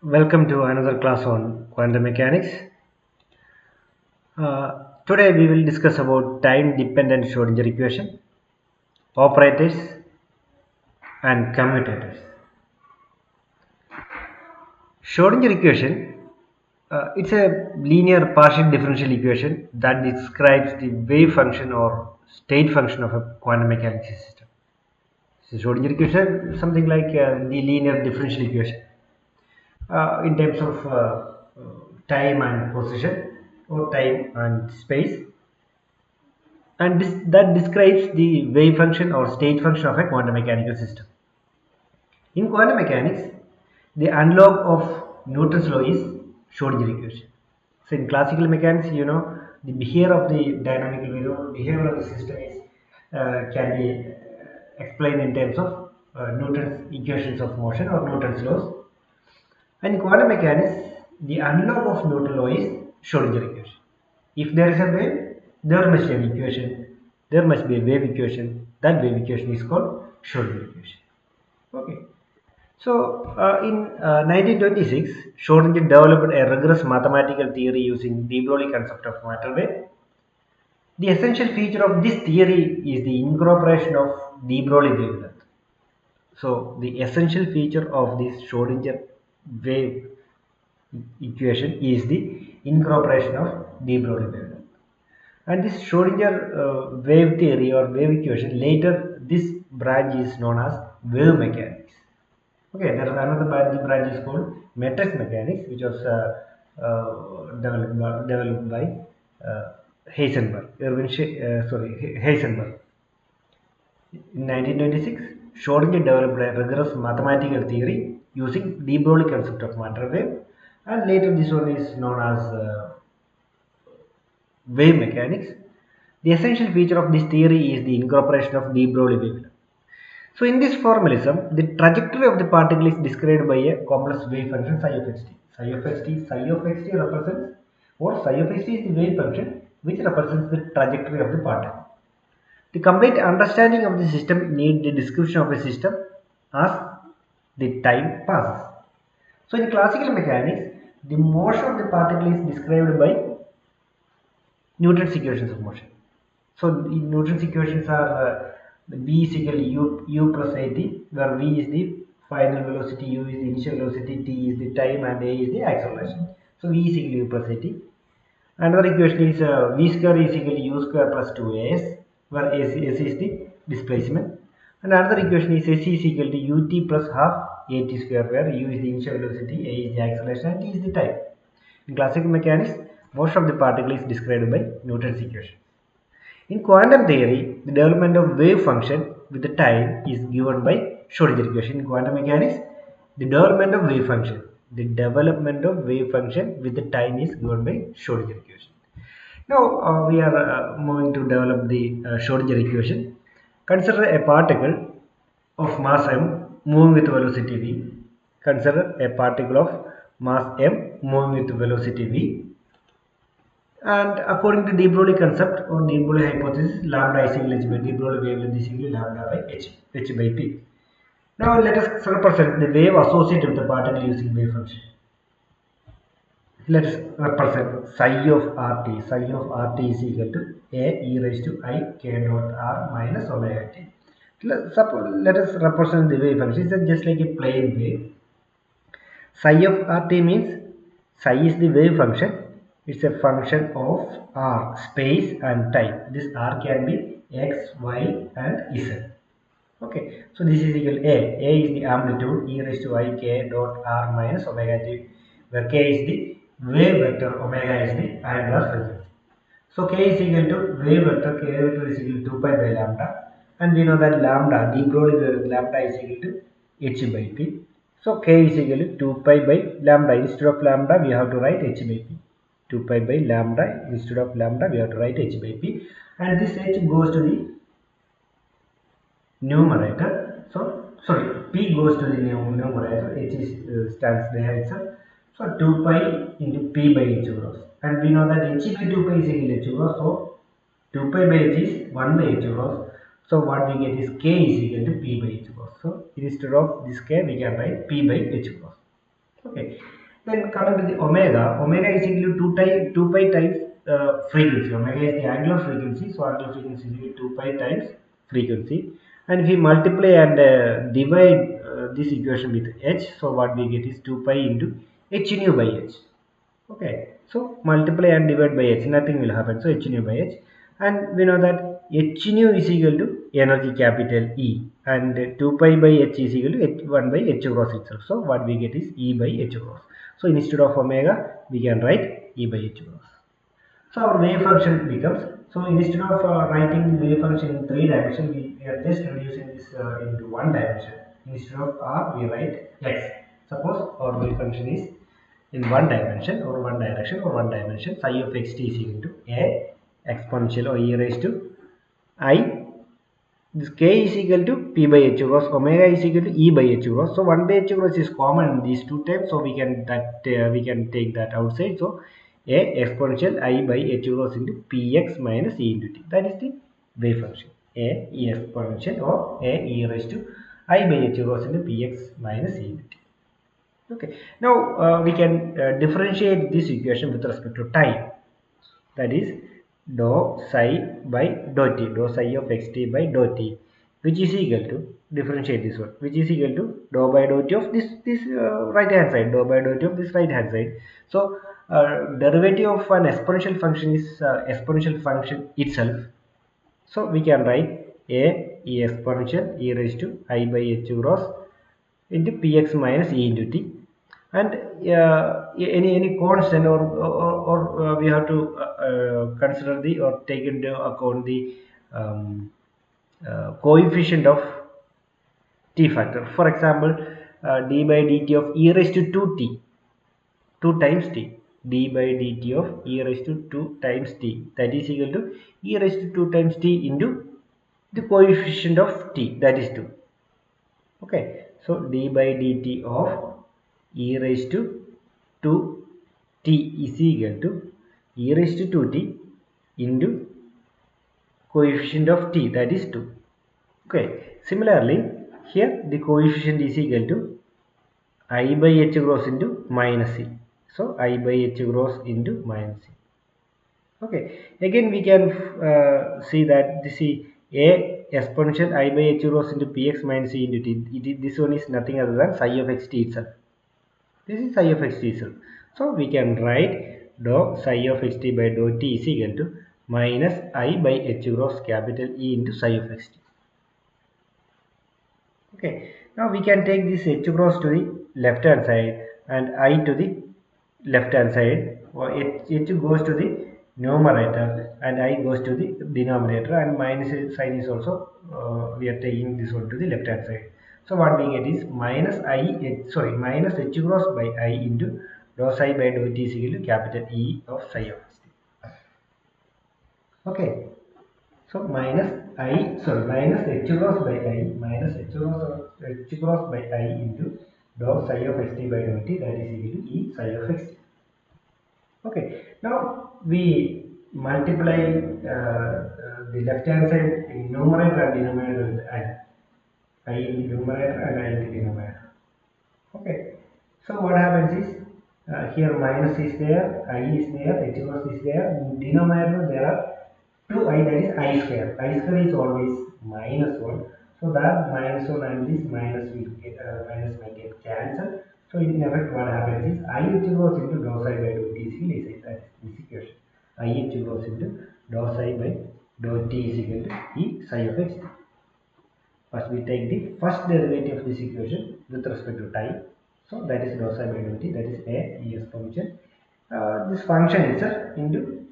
Welcome to another class on quantum mechanics. Today we will discuss about time-dependent Schrodinger equation, operators and commutators. Schrodinger equation, it's a linear partial differential equation that describes the wave function or state function of a quantum mechanics system. So Schrodinger equation is something like the linear differential equation in terms of time and position or time and space, and that describes the wave function or state function of a quantum mechanical system. In quantum mechanics, the analog of Newton's law is Schrodinger equation. So in classical mechanics, the behavior of the dynamical behavior of the system is can be explained in terms of Newton's equations of motion or Newton's laws. And in quantum mechanics, the analog of Newton's law is Schrodinger equation. If there is a wave, there must be an equation. There must be a wave equation. That wave equation is called Schrodinger equation. Okay. So in 1926, Schrodinger developed a rigorous mathematical theory using de Broglie concept of matter wave. The essential feature of this theory is the incorporation of de Broglie wavelength. So the essential feature of this Schrodinger wave equation is the incorporation of de Broglie wavelength. And this Schrodinger wave theory or wave equation, later this branch is known as wave mechanics. Okay, there is another branch is called matrix mechanics, which was developed by Heisenberg, Heisenberg. In 1926, Schrodinger developed a rigorous mathematical theory using de Broglie concept of matter wave, and later this one is known as wave mechanics. The essential feature of this theory is the incorporation of de Broglie wavelength. So in this formalism, the trajectory of the particle is described by a complex wave function psi of xt. Psi of xt represents, or psi of xt is the wave function which represents the trajectory of the particle. The complete understanding of the system needs the description of a system as the time passes. So in classical mechanics, the motion of the particle is described by Newton's equations of motion. So Newton's equations are v is equal to u plus at, where v is the final velocity, u is the initial velocity, t is the time, and a is the acceleration. So v is equal to u plus at. Another equation is v square is equal to u square plus 2as, where s is the displacement. And another equation is s is equal to ut plus half at square, where u is the initial velocity, a is the acceleration, and t is the time. In classical mechanics, motion of the particle is described by Newton's equation. In quantum theory, the development of wave function with the time is given by Schrodinger equation. In quantum mechanics, the development of wave function with the time is given by Schrodinger equation. Now we are moving to develop the Schrodinger equation. Consider a particle of mass m moving with velocity v. Consider a particle of mass m moving with velocity v. And according to de Broglie concept or de Broglie hypothesis, lambda is equal to h by de Broglie wavelength is equal to lambda by h by p. Now let us represent the wave associated with the particle using wave function. Let us represent psi of rt. Psi of rt is equal to a e raised to I k dot r minus omega t. Let us represent the wave function. It's just like a plane wave. Psi of rt means psi is the wave function. It's a function of r, space and time. This r can be x, y and z. Okay, so this is equal to a is the amplitude, e raised to I k dot r minus omega t, where k is the wave vector, omega is the angular frequency. So k is equal to wave vector, k vector is equal to 2 pi by lambda, and we know that lambda, de Broglie lambda is equal to h by p. So k is equal to 2 pi by lambda. Instead of lambda, we have to write h by p. 2 pi by lambda, instead of lambda we have to write h by p, and this h goes to the numerator. So sorry, p goes to the numerator, h is stands there itself. So 2 pi into p by h gross, and we know that h by 2 pi is equal to h gross. So 2 pi by h is 1 by h gross. So what we get is k is equal to p by h gross. So instead of this k we can write p by h gross. Okay. Okay. Then coming to the omega, omega is equal to 2 pi times frequency. Omega is the angular frequency, so angular frequency is equal to 2 pi times frequency. And if we multiply and divide this equation with h, so what we get is 2 pi into h nu by h. Okay, so multiply and divide by h, nothing will happen, so h nu by h, and we know that h nu is equal to energy capital E, and 2 pi by h is equal to 1 by h cross itself, so what we get is E by h cross. So instead of omega we can write E by h cross. So our wave function becomes, so instead of writing the wave function in 3 dimensions, we are just reducing this into 1 dimension. Instead of r we write x. Suppose our wave function is in 1 dimension or 1 direction or 1 dimension, psi of xt is equal to a exponential or e raised to I, this k is equal to p by h cross, omega is equal to e by h cross. So 1 by h cross is common in these two terms, so we can take that outside. So a exponential I by h cross into px minus e into t, that is the wave function, a e exponential or a e raised to I by h cross into px minus e into t. Okay, now we can differentiate this equation with respect to time, that is dou psi by dou t, dou psi of xt by dou t, which is equal to, differentiate this one, which is equal to dou by dou t of this right hand side, dou by dou t of this right hand side. So derivative of an exponential function is exponential function itself, so we can write a e exponential e raised to I by h cross into px minus e into t, and any constant, or we have to consider the, or take into account the coefficient of t factor. For example, d by dt of e raised to 2t, 2 times t, d by dt of e raised to 2 times t, that is equal to e raised to 2 times t into the coefficient of t, that is 2. Okay, so d by dt of e raised to 2t is equal to e raised to 2t into coefficient of t, that is 2. Okay, similarly here the coefficient is equal to I by h cross into minus c, so I by h cross into minus c. Okay, again we can see that this is a exponential I by h cross into px minus c into t. This one is nothing other than psi of xt itself. This is psi of xt itself. So we can write dou psi of xt by dou t is equal to minus I by h cross capital E into psi of xt. Okay, now we can take this h cross to the left hand side and I to the left hand side, or h goes to the numerator and I goes to the denominator, and minus sign is also we are taking this one to the left hand side. So what we get is minus minus h cross by I into dou psi by dou t is equal to capital E of psi of xt. Okay, so minus minus h cross by I, minus h cross by I into dou psi of xt by dou t, that is equal to E psi of xt. Okay, now we multiply the left hand side in numerator and denominator with I in the numerator and I in the denominator. Okay, so what happens is here minus is there, I is there, h cross is there, in denominator there are 2 I, that is I square. I square is always minus 1, so that minus 1 and this minus will get get cancelled. So in effect what happens is I h cross into dou psi by dou t is equal to, that is this equation, I h cross into dou psi by dou t is equal to E psi of xt. First we take the first derivative of this equation with respect to time, so that is dou psi by dou t, that is a e exponential this function itself into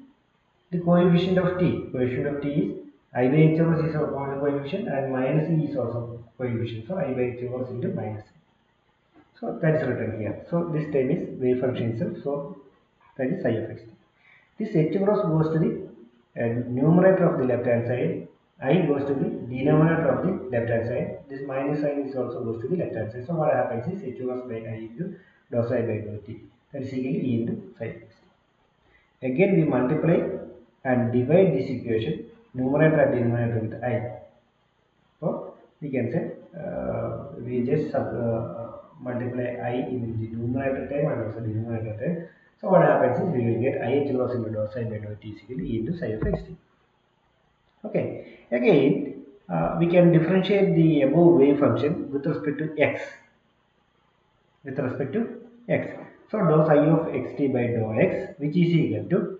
the coefficient of t. Coefficient of t is I by h cross is our coefficient and minus e is also coefficient, so I by h cross into minus e. So that is written here. So this term is wave function itself, so that is psi of xt. This h cross goes to the numerator of the left hand side, I goes to the denominator of the left hand side, this minus sign is also goes to the left hand side. So what happens is h cross by I into dou psi by dou t, that is equal to E into psi of xt. Again we multiply and divide this equation, numerator and denominator, with I. So we can say we just multiply I in the numerator term and also denominator term. So what happens is we will get I h cross into dou psi by dou t is equal to E into psi of xt. Okay, again we can differentiate the above wave function with respect to x. With respect to x. So dou psi of xt by dou x, which is equal to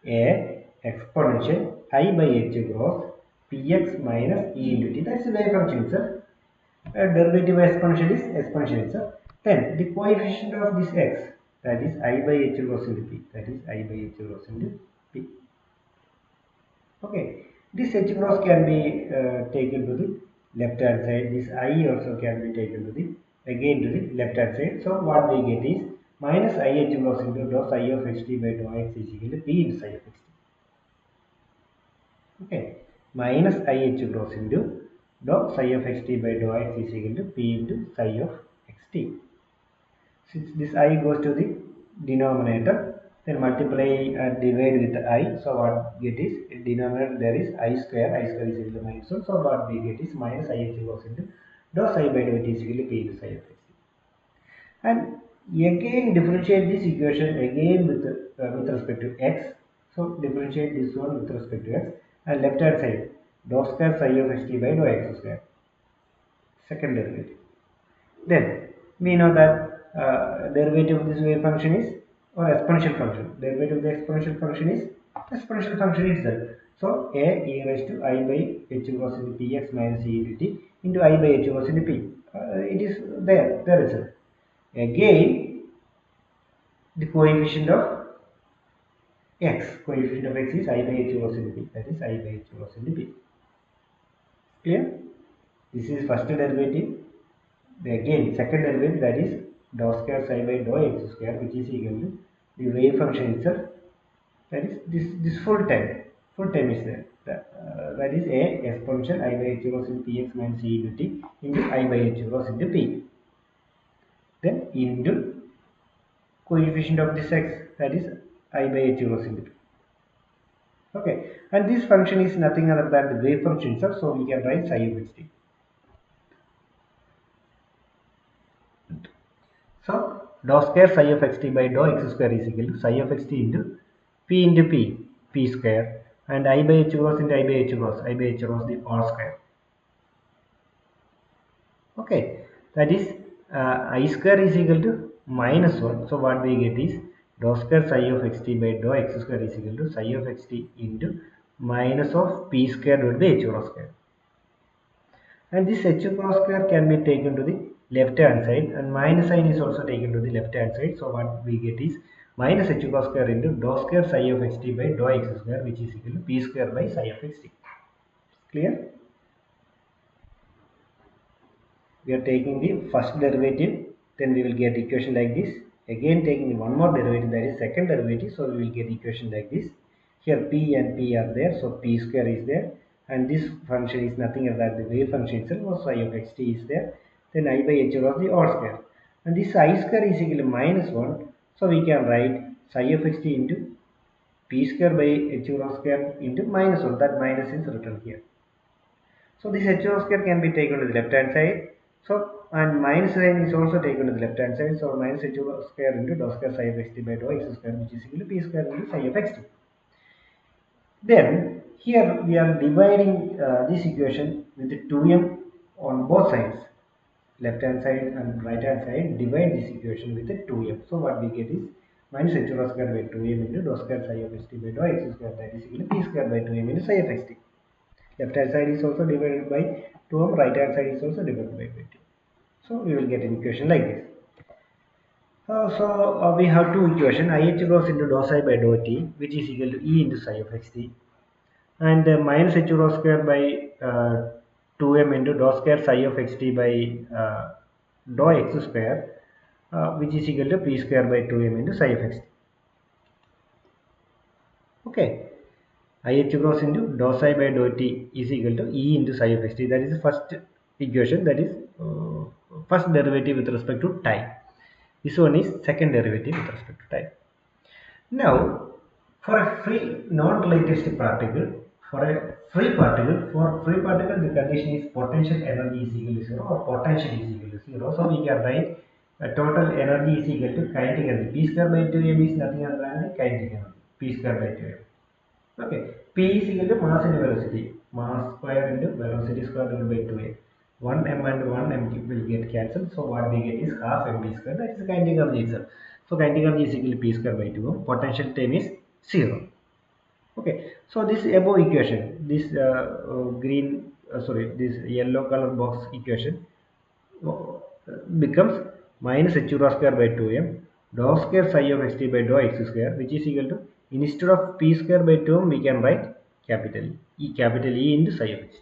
a exponential I by h cross px minus e into t. That's the wave function itself. Derivative of exponential is exponential itself. Then the coefficient of this x, that is I by h cross into p, that is I by h cross into p. Okay, this h cross can be taken to the left hand side. This I also can be taken to the again to the left hand side. So what we get is minus I h cross into dou psi of xt by dou x is equal to p into psi of xt. Okay, minus I h cross into dou psi of xt by dou x is equal to p into psi of xt. Since this I goes to the denominator, then multiply and divide with I. So what we get is in denominator there is I square is equal to minus 1. So what we get is minus I h goes into dou psi by dou t is equal to p into psi of xt. And again differentiate this equation again with respect to x. So differentiate this one with respect to x, and left hand side dou square psi of xt by dou x square, second derivative. Then we know that derivative of this wave function is or exponential function. Derivative of the exponential function is exponential function itself. So a e raised to I by h cross into px minus e into t into I by h cross into p. It is there itself. Again, the coefficient of x is I by h cross into p. That is I by h cross into p. Clear? This is first derivative. Again, second derivative, that is dou square psi by dou x square, which is equal to the wave function itself. That is this full term is there. That is a exponential I by h cross into px minus e into t into I by h cross into p. Then into coefficient of this x, that is I by h cross into p. Okay, and this function is nothing other than the wave function itself, so we can write psi of xt. So dou square psi of xt by dou x square is equal to psi of xt into p square, and I by h cross into I by h cross the all square. Okay, that is I square is equal to minus 1. So what we get is dou square psi of xt by dou x square is equal to psi of xt into minus of p square divided by h cross square. And this h cross square can be taken to the left hand side, and minus sign is also taken to the left hand side. So what we get is minus h cross square into dou square psi of xt by dou x square, which is equal to p square by psi of xt. Clear? We are taking the first derivative, then we will get equation like this. Again taking one more derivative, that is second derivative, so we will get equation like this. Here p and p are there, so p square is there, and this function is nothing other than the wave function itself, so psi of xt is there. Then I by h cross the all square, and this I square is equal to minus 1, so we can write psi of xt into p square by h cross square into minus 1. That minus is written here. So this h cross square can be taken to the left hand side. So and minus sign is also taken to the left hand side. So minus h square into dou square psi of xt by dou x square, which is equal to p square into psi of xt. Then here we are dividing this equation with 2m on both sides, left hand side and right hand side. Divide this equation with 2m. So what we get is minus h square by 2m into dou square psi of xt by dou x square, that is equal to p square by 2m into psi of xt. Left hand side is also divided by 2m, right hand side is also divided by 2. So we will get an equation like this. We have two equations, ih cross into dou psi by dou t, which is equal to e into psi of xt, and minus h rho square by 2m into dou square psi of xt by dou x square, which is equal to p square by 2m into psi of xt. Okay, ih cross into dou psi by dou t is equal to e into psi of xt. That is the first equation, that is first derivative with respect to time. This one is second derivative with respect to time. Now, for a free non-relativistic particle, for free particle, the condition is potential energy is equal to 0 or potential is equal to 0. So we can write Total energy is equal to kinetic energy. P square by 2m is nothing other than the kinetic energy. P square by 2m. Okay. P is equal to mass into velocity. Mass square into velocity square divided by 2m. 1m and 1m will get cancelled. So what we get is half mv square. That is the kinetic energy itself. So kinetic energy is equal to P square by 2m. Potential time is 0. Okay. So this above equation, this this yellow color box equation becomes minus h rho square by 2m dou square psi of xt by dou x square, which is equal to, instead of p square by 2m we can write capital E into psi of xt.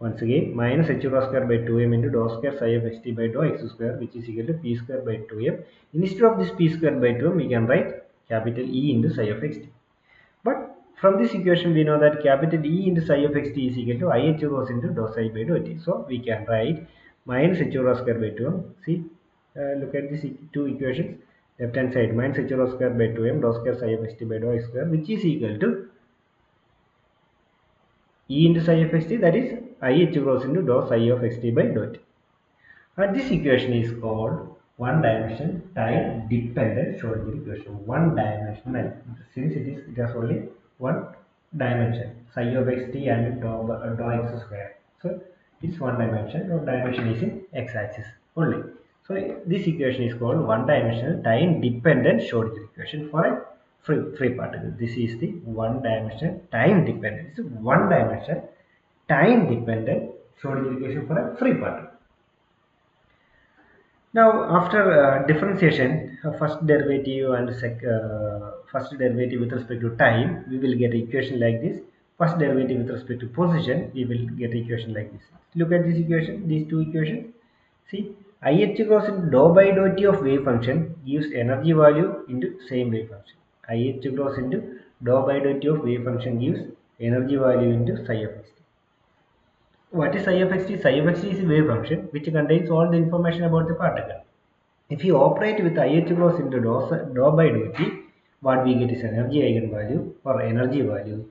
Once again, minus h rho square by 2m into dou square psi of xt by dou x square, which is equal to p square by 2m. Instead of this p square by 2m we can write capital E into psi of xt. But from this equation we know that capital E into psi of xt is equal to I h rho into dou psi by dou t. So we can write minus h rho square by 2m. See, look at these two equations. Left hand side, minus h rho square by 2m dou square psi of xt by dou x square, which is equal to E into psi of xt, that is I h rho into dou psi of xt by dou t. And this equation is called one dimension time dependent Schrodinger equation. One dimensional, since it has only one dimension, psi of xt and dou x square. So it's one dimension. No dimension is in x-axis only. So this equation is called one dimensional time dependent Schrodinger equation for a free particle. This is the one dimension time dependent. It's one dimension time dependent Schrodinger equation for a free particle. Now, after differentiation, first derivative and first derivative with respect to time, we will get equation like this. First derivative with respect to position, we will get equation like this. Look at this equation, these two equations. See, IH cross into dou by dou t of wave function gives energy value into same wave function. IH cross into dou by dou t of wave function gives energy value into psi of xt. What is psi of xt? Psi of xt is a wave function which contains all the information about the particle. If you operate with IH cross into dou by dou t, what we get is energy eigenvalue or energy value.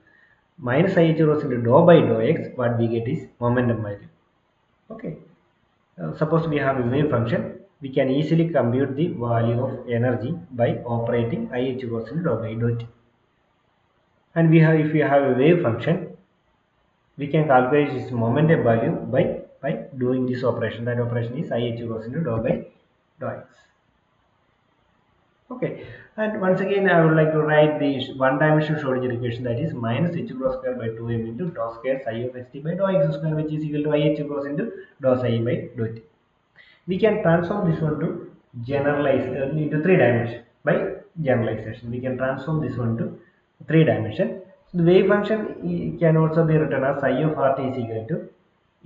Minus IH cross into dou by dou x, what we get is momentum value. Okay. Suppose we have a wave function, we can easily compute the value of energy by operating IH cross into dou by dou t. And if we have a wave function, we can calculate its momentum value by doing this operation. That operation is IH cross into dou by dou x. Okay, and once again I would like to write the one dimensional Schrodinger equation, that is minus h rho square by 2m into dou square psi of xt by dou x square, which is equal to IH cross into dou psi by dou t. We can transform this one to generalize into 3 dimension by generalization. We can transform this one to 3 dimension. So the wave function can also be written as psi of rt is equal to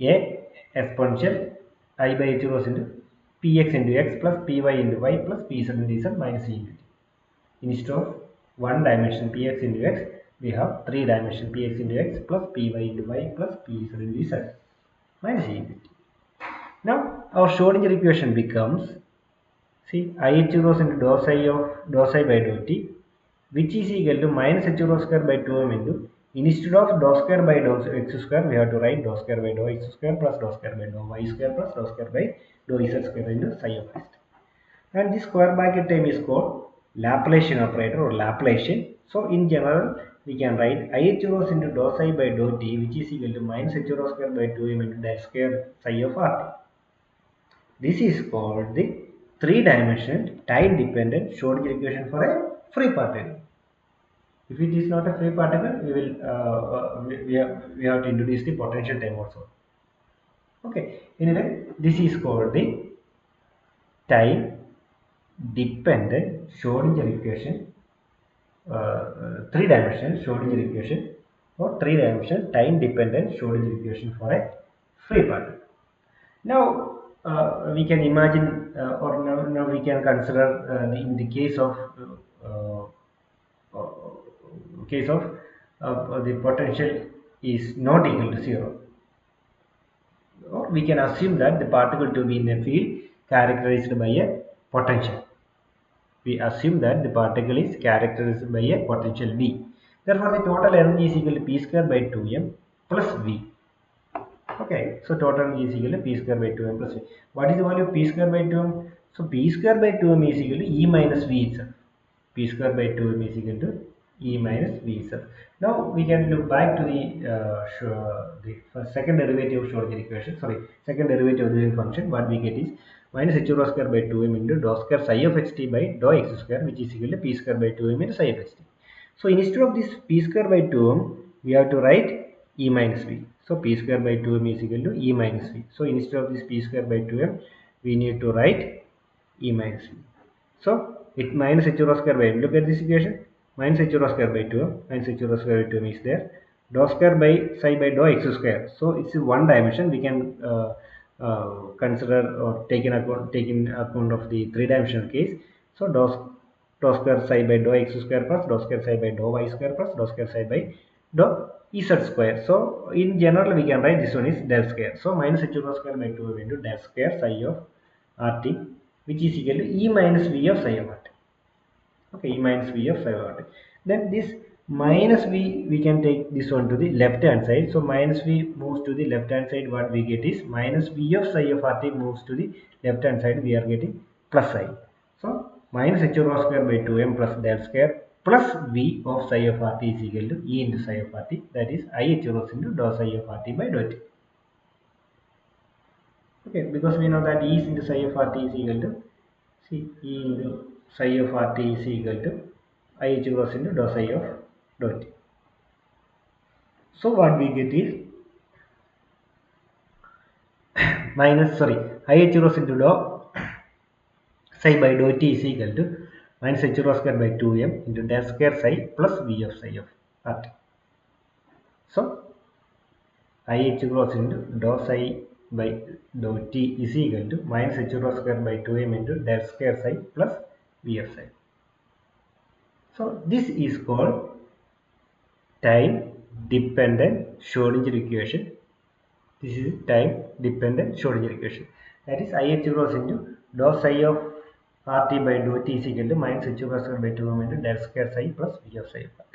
a exponential I by h rho into px into x plus py into y plus pz into z minus e into t. Instead of one dimension px into x, we have 3 dimension px into x plus py into y plus pz into z minus e into t. Now our Schrodinger equation becomes, see, IH cross into dou psi by dou t, which is equal to minus h rho square by 2m into, instead of dou square by dou x square, we have to write dou square by dou x square plus dou square by dou y square plus dou square by dou z square into psi of x. And this square bracket term is called Laplacian operator or Laplacian. So in general, we can write IH cross into dou psi by dou t, which is equal to minus h rho square by 2m into that square psi of rt. This is called the 3-dimensional time-dependent Schrodinger equation for a free particle. If it is not a free particle, we will we have to introduce the potential time also. Okay. Anyway, this is called the time-dependent Schrodinger equation, 3-dimensional Schrodinger equation, or 3-dimensional time-dependent Schrodinger equation for a free particle. Now we can imagine or now we can consider in the case of the potential is not equal to 0, or we can assume that the particle to be in a field characterized by a potential. We assume that the particle is characterized by a potential V. Therefore the total energy is equal to P square by 2m plus V. Okay, so total energy is equal to p square by 2m plus v. What is the value of p square by 2m? So p square by 2m is equal to E minus v itself. P square by 2m is equal to E minus v itself. Now we can look back to the second derivative of Schrodinger equation. Sorry, second derivative of the wave function. What we get is minus h rho square by 2m into dou square psi of xt by dou x square, which is equal to p square by 2m into psi of xt. So instead of this p square by 2m, we have to write E minus v. So p square by 2m is equal to E minus v. So instead of this p square by 2m, we need to write E minus v. So it minus h rho square by, look at this equation, minus h rho square by 2m, minus h rho square by 2m is there, dou square by psi by dou x square. So it's one dimension. We can consider or take in account of the three-dimensional case. So dou square psi by dou x square plus dou square psi by dou y square plus dou square psi by dou z square. So in general we can write this one is del square. So minus h rho square by 2m into del square psi of rt, which is equal to E minus v of psi of rt. Okay, E minus v of psi of rt. Then this minus v, we can take this one to the left hand side. So minus v moves to the left hand side. What we get is minus v of psi of rt moves to the left hand side. We are getting plus I. So minus h rho square by 2m plus del square plus v of psi of rt is equal to E into psi of rt. That is I h rho into dou psi of rt by dou t. Okay, because we know that E into psi of rt is equal to E into psi of rt is equal to I h cross into dou psi of dou t. So what we get is I h cross into dou psi by dou t is equal to minus h rho square by 2m into del square psi plus v of psi of rt. So I h cross into dou psi by dou t is equal to minus h rho square by 2m into del square psi plus v of psi. So this is called time dependent Schrodinger equation. This is time dependent Schrodinger equation. That is I h cross into dou psi of rt by dou t is equal to minus h cross by 2m into del square psi plus v of psi of rt.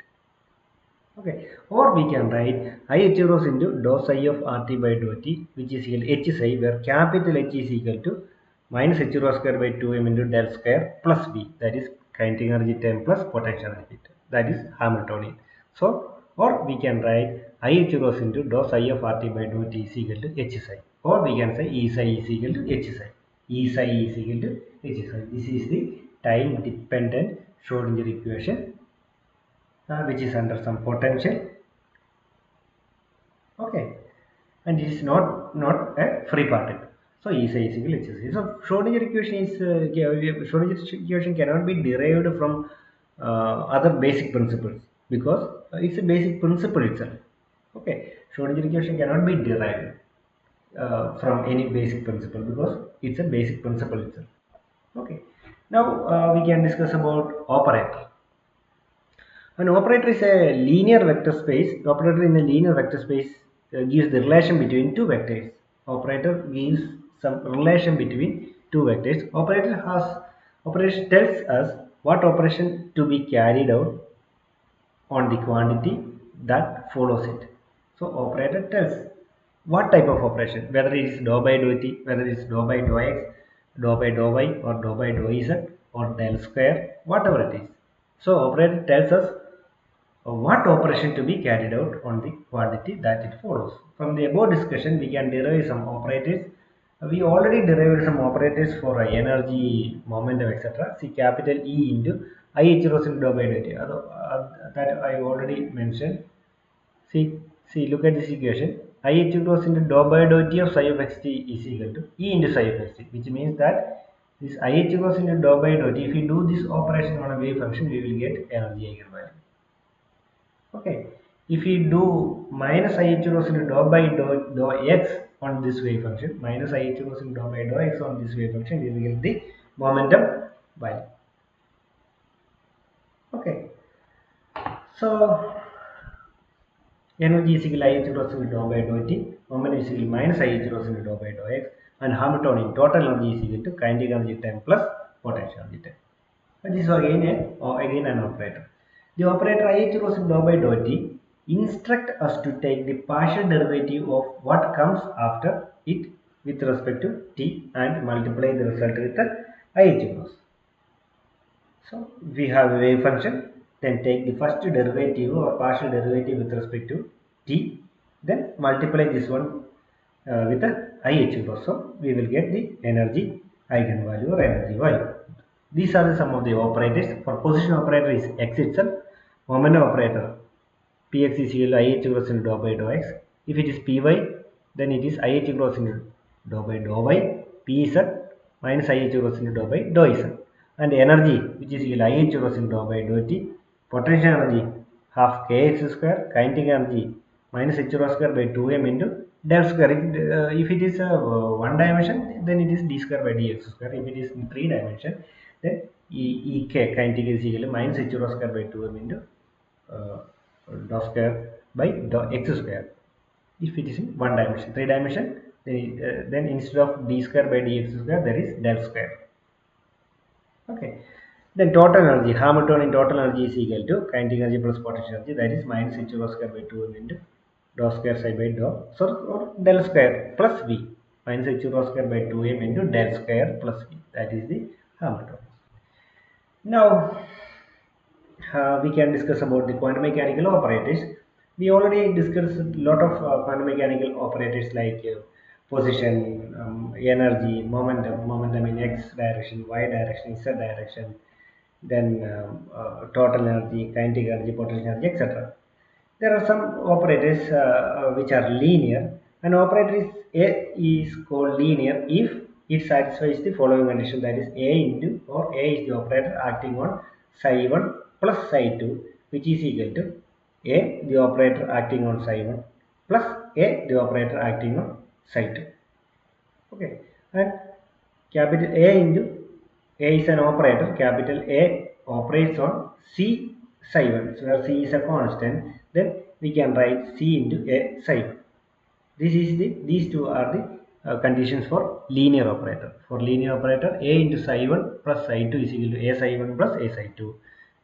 Okay, or we can write I h cross into dou psi of rt by dou t, which is equal to h psi, where capital H is equal to minus h rho square by 2m into del square plus v, that is kinetic energy term plus potential energy term, that is Hamiltonian. So or we can write I h cross into dou psi of rt by dou t is equal to h psi, or we can say E psi is equal to h psi. E psi is equal to h psi. This is the time dependent Schrodinger equation, which is under some potential. Okay, and it is not a free particle. So E psi is equal to h psi. So Schrodinger equation is Schrodinger equation cannot be derived from other basic principles, because it's a basic principle itself. Okay, Schrodinger equation cannot be derived from any basic principle, because it's a basic principle itself. Okay, now we can discuss about operator. An operator is a linear vector space. The operator in a linear vector space gives the relation between two vectors. Operator gives some relation between two vectors. Operation tells us what operation to be carried out on the quantity that follows it. So operator tells what type of operation, whether it is dou by dou t, whether it is dou by dou x, dou by dou y, or dou by dou z, or del square, whatever it is. So operator tells us what operation to be carried out on the quantity that it follows. From the above discussion, we can derive some operators. We already derived some operators for energy, momentum, etc. See capital E into I h rho into dou by dou t. That I already mentioned. See, look at this equation. I h rho into dou by dou t of psi of xt is equal to E into psi of xt, which means that this I h rho into dou by dou t, if we do this operation on a wave function, we will get energy eigenvalue. Okay, if we do minus I h rho into dou by dou x on this wave function, minus I h rho into dou by dou x on this wave function, we will get the momentum value. Okay, so energy is equal to I h rho into dou by dou t, momentum is equal to minus I h rho into dou by dou x, and Hamiltonian total energy is equal to kinetic energy term plus potential energy term. And this is again an operator. The operator I h rho into dou by dou t instruct us to take the partial derivative of what comes after it with respect to t and multiply the result with the IH. So we have a wave function, then take the first derivative or partial derivative with respect to t, then multiply this one with the IH. So we will get the energy eigenvalue or energy value. These are some of the operators. For position operator is x itself, momentum operator px is equal to IH cross into dou by dou x. If it is py, then it is IH cross into dou by dou y, pz minus IH cross into dou by dou z. And energy, which is equal to IH cross into dou by dou t, potential energy half kx square, kinetic energy minus h rho square by 2m into del square. If it is one dimension, then it is d square by dx square. If it is in 3 dimension, then ek kinetic is equal to minus h rho square by 2m into uh, dou square by dou x square. If it is in one dimension, 3 dimension, then instead of d square by dx square, there is del square. Okay. Then total energy, Hamiltonian total energy is equal to kinetic energy plus potential energy, that is minus h rho square by 2m into dou square psi by dou, so or del square plus v, minus h rho square by 2m into del square plus v, that is the Hamiltonian. Now we can discuss about the quantum mechanical operators. We already discussed a lot of quantum mechanical operators like position, energy, momentum in x direction, y direction, z direction, then total energy, kinetic energy, potential energy, etc. There are some operators which are linear. An operator is called linear if it satisfies the following condition, that is A into, or A is the operator acting on psi 1 plus psi 2, which is equal to A the operator acting on psi 1 plus A the operator acting on psi 2. Okay, and capital A into A is an operator, capital A operates on C psi 1, so where C is a constant, then we can write C into A psi 1. These two are the conditions for linear operator. For linear operator, A into psi 1 plus psi 2 is equal to A psi 1 plus A psi 2.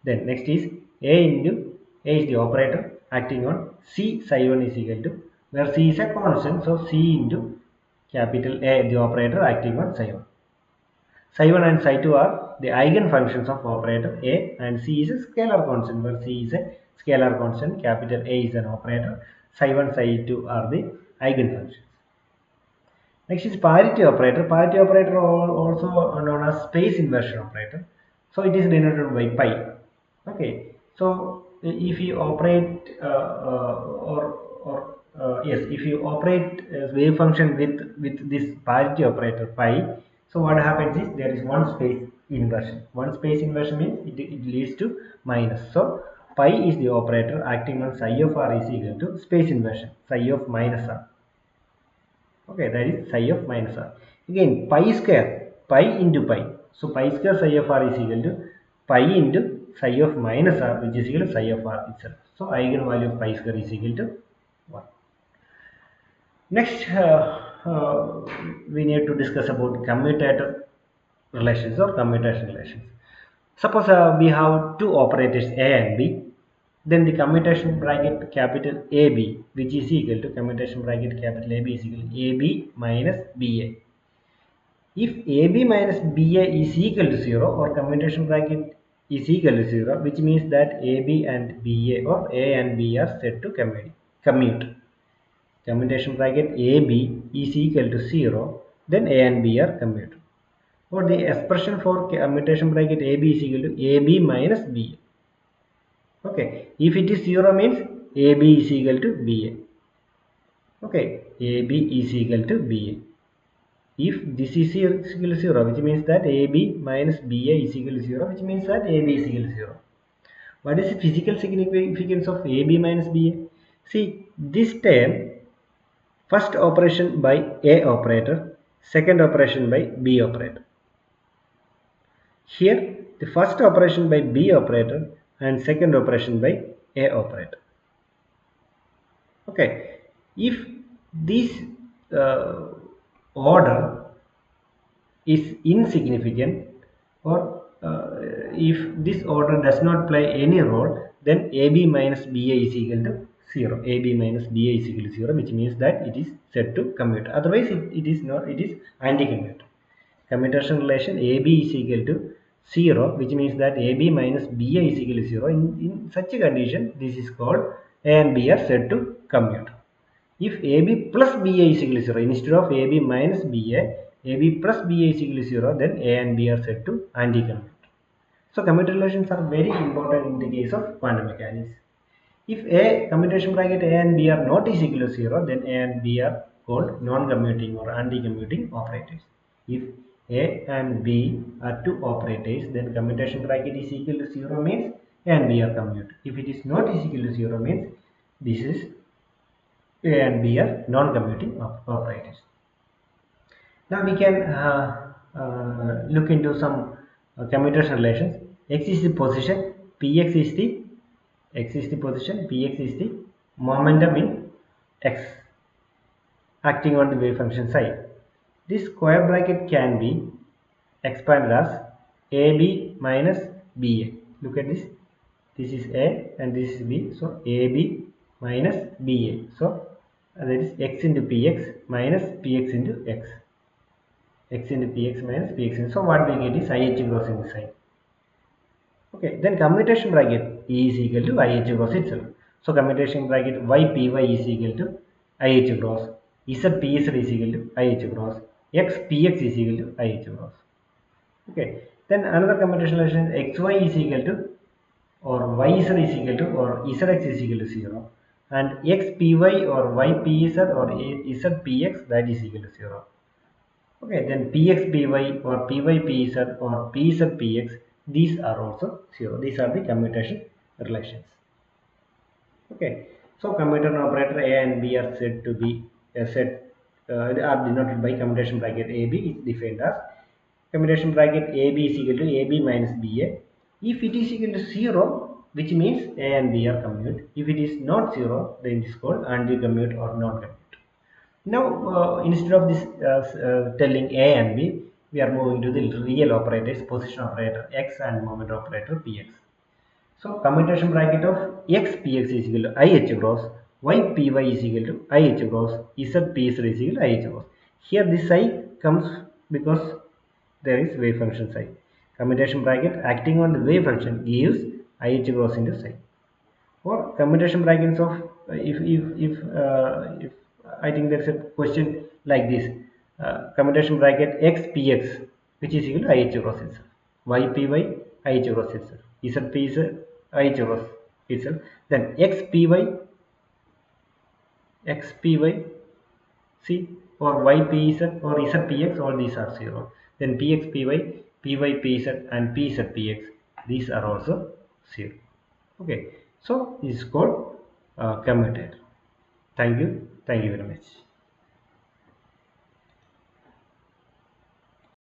Then next is A into, A is the operator acting on C psi 1 is equal to, where C is a constant, so C into capital A the operator acting on psi 1. Psi 1 and psi 2 are the eigenfunctions of operator A, and C is a scalar constant, where C is a scalar constant, capital A is an operator, psi 1 psi 2 are the eigenfunctions. Next is parity operator. Parity operator also known as space inversion operator. So it is denoted by pi. Okay. So if you operate if you operate a wave function with this parity operator pi, so what happens is there is one space inversion. One space inversion means it leads to minus. So pi is the operator acting on psi of r is equal to space inversion, psi of minus r. Okay, that is psi of minus r. Again, pi square, pi into pi. So pi square psi of r is equal to pi into psi of minus r, which is equal to psi of r itself. So eigenvalue of pi square is equal to 1. Next, we need to discuss about commutator relations or commutation relations. Suppose we have two operators A and B, then the commutation bracket capital AB, which is equal to commutation bracket capital AB is equal to AB minus BA. If AB minus BA is equal to 0, or commutation bracket is equal to 0, which means that AB and BA or A and B are said to commute. Commutation bracket AB is equal to 0, then A and B are commute. Or the expression for commutation bracket AB is equal to AB minus BA. Okay, if it is 0 means AB is equal to BA. Okay, AB is equal to BA. If this is equal to 0, which means that AB minus BA is equal to 0, which means that AB is equal to 0. What is the physical significance of AB minus BA? See, this term, first operation by A operator, second operation by B operator. Here, the first operation by B operator and second operation by A operator. Okay, if this order is insignificant, or if this order does not play any role, then AB minus BA is equal to 0. AB minus BA is equal to 0, which means that it is set to commute. Otherwise it is not, it is anti-commute. Commutation relation AB is equal to 0, which means that AB minus BA is equal to 0. In such a condition, this is called A and B are said to commute. If AB plus BA is equal to 0, instead of AB minus BA, AB plus BA is equal to 0, then A and B are said to anti-commute. So commutation relations are very important in the case of quantum mechanics. If A commutation bracket A and B are not is equal to 0, then A and B are called non-commuting or anti-commuting operators. If A and B are two operators, then commutation bracket is equal to 0 means A and B are commute. If it is not is equal to 0 means this is A and B are non-commuting operators. Now we can look into some commutation relations. X is the position, Px is the position, Px is the momentum in x acting on the wave function psi. This square bracket can be expanded as AB minus BA. Look at this. This is A and this is B. So AB minus BA. So that is x into Px minus Px into x. X into Px minus Px into. So what we get is IH cross into psi. Okay, then commutation bracket E is equal to IH cross itself. So commutation bracket YPY is equal to IH cross, ZPZ is equal to IH cross, XPX is equal to IH cross. Okay, then another commutation relation is XY is equal to or YZ is equal to or ZX is equal to 0 and XPY or YPZ or ZPX that is equal to 0. Okay, then PXPY or PYPZ or PZPX, these are also 0. These are the commutation relations. Okay, so commutation operator A and B are said to be are denoted by commutation bracket AB is defined as commutation bracket AB is equal to AB minus BA. If it is equal to 0, which means A and B are commute. If it is not 0, then it is called anti-commute or non-commute. Now, instead of this telling A and B, we are moving to the real operators, position operator X and moment operator Px. So, commutation bracket of X Px is equal to IH cross, Y Py is equal to IH cross, Z Pz is equal to IH cross. Here this psi comes because there is wave function psi. Commutation bracket acting on the wave function gives IH cross into psi. Or commutation brackets of if I think there is a question like this, commutation bracket X Px which is equal to IH cross itself, Y Py IH cross itself, Z Pz IH cross itself, then X Py see or Y Pz or Z Px, all these are 0. Then Px Py, Py Pz and Pz Px, these are also 0. Okay, so this is called commutator. Thank you very much.